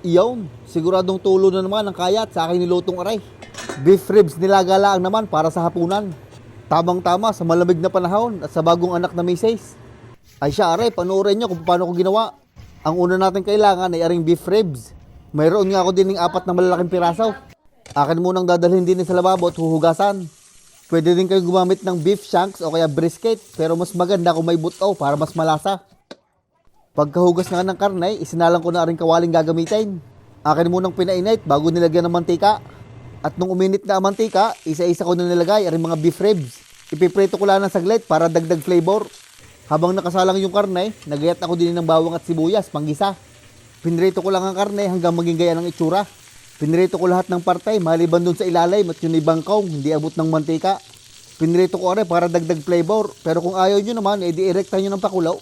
Iyon, siguradong tulo na naman ang kayat sa aking nilutong aray. Beef ribs nilaga lang naman para sa hapunan. Tamang-tama sa malamig na panahon at sa bagong anak na misis. Ay siya aray, panoorin nyo kung paano ko ginawa. Ang una natin kailangan ay aring beef ribs. Mayroon nga ako din ng 4 na malalaking piraso. Akin munang dadalhin din sa lababo at huhugasan. Pwede din kayo gumamit ng beef shanks o kaya brisket, pero mas maganda kung may buto para mas malasa. Pagkahugas nga ng karne, isinalang ko na rin kawaling gagamitin. Akin munang pinainit bago nilagyan ng mantika. At nung uminit na ang mantika, isa-isa ko na nilagay ang mga beef ribs. Ipiprito ko lang ng saglit para dagdag flavor. Habang nakasalang yung karne, nagayat ako din ng bawang at sibuyas, panggisa. Pinrito ko lang ang karne hanggang maging gaya ng itsura. Pinrito ko lahat ng parte, maliban dun sa ilalim at yung ibangkong, hindi abot ng mantika. Pinrito ko are para dagdag flavor, pero kung ayaw nyo naman, edi irekta nyo ng pakulaw.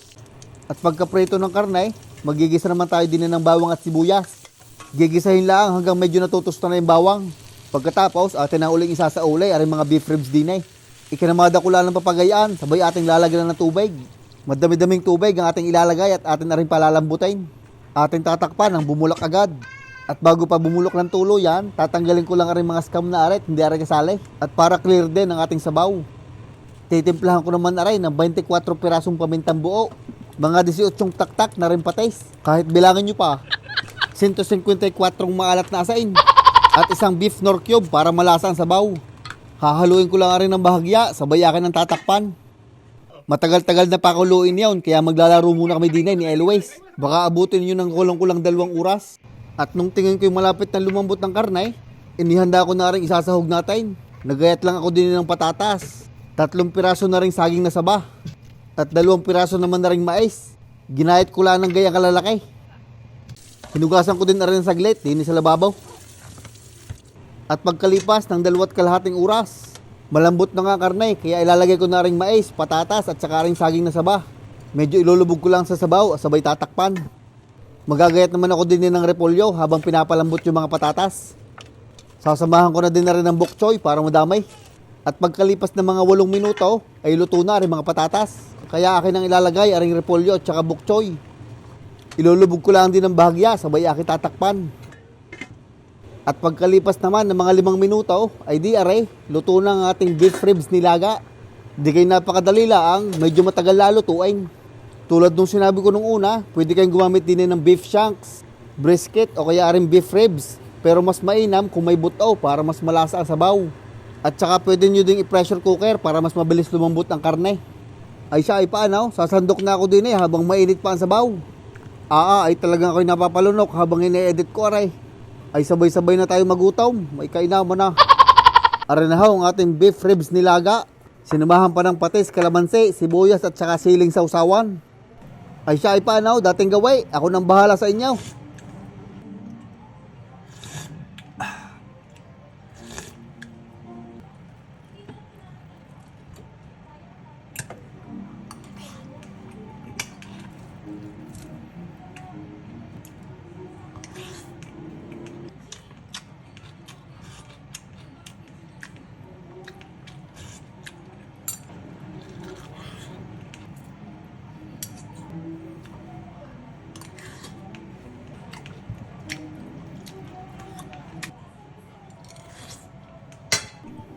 At pagkaprito ng karne, magigisa naman tayo din ng bawang at sibuyas. Gigisahin lang hanggang medyo natutusto na yung bawang. Pagkatapos, atin na uling isasaulay aring mga beef ribs din eh. Ikinamada ko lang ng papagayaan, sabay ating lalagyan ng tubig. Madami-daming tubig ang ating ilalagay at atin na rin palalambutin. Ating tatakpan ng bumulak agad. At bago pa bumulok ng tulo yan, tatanggalin ko lang aring mga scam na aret, hindi aray kasali. At para clear din ang ating sabaw. Titimplahan ko naman aray ng 24 pirasong pamintang buo. Mga 18 taktak na rin patis. Kahit bilangan nyo pa. 154 maalat na asain. At isang beef nor cube para malasa ang sabaw. Hahaluin ko lang rin ng bahagya, sabay akin ng tatakpan. Matagal-tagal na pakuluin yun, kaya maglalaro muna kami dinay ni Eloise. Baka abutin nyo ng kulang-kulang 2 oras. At nung tingin ko yung malapit na lumambot ng karne, inihanda ko na rin isasahog natin. Nagayat lang ako din ng patatas. 3 piraso na rin saging na saba. At 2 piraso naman na rin mais. Ginayat ko lang ng gayang kalalaki. Hinugasan ko din na rin ng saglit, din sa lababaw. At pagkalipas ng 2 kalahating oras, malambot na nga karne, kaya ilalagay ko na rin mais, patatas at saka rin saging na saba. Medyo ilulubog ko lang sa sabaw, sabay tatakpan. Magagayat naman ako din ng repolyo habang pinapalambot yung mga patatas. Sasamahan ko na din na rin ng bok choy para madamay. At pagkalipas ng mga 8 minuto, ay luto na rin mga patatas. Kaya akin ang ilalagay aring repolyo at saka bok choy. Ilulubog ko lang din ng bahagya, sabay akin tatakpan. At pagkalipas naman ng mga 5 minuto, ay di are, luto na ang ating beef ribs nilaga. Di kayo napakadali lang, medyo matagal lalo tuwing. Tulad nung sinabi ko nung una, pwede kayong gumamit din ng beef shanks, brisket o kaya rin beef ribs. Pero mas mainam kung may buto para mas malasa ang sabaw. At saka pwede nyo ding i-pressure cooker para mas mabilis lumambot ang karne. Ay siya ay paano, sasandok na ako din habang mainit pa ang sabaw. Ay talagang ako'y napapalunok habang ine-edit ko aray. Ay sabay-sabay na tayo magutom, may kainaman na. Aray na ang ating beef ribs nilaga. Sinamahan pa ng patis, kalamansi, sibuyas at saka siling sausawan. Ay siya ay paano, dating gaway, ako nang bahala sa inyo.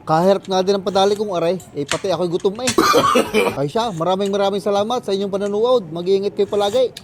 Kahirap nga din ang padali kong aray, pati ako'y gutom eh. Ay siya, maraming salamat sa inyong panonood. Mag-iingat kayo palagi.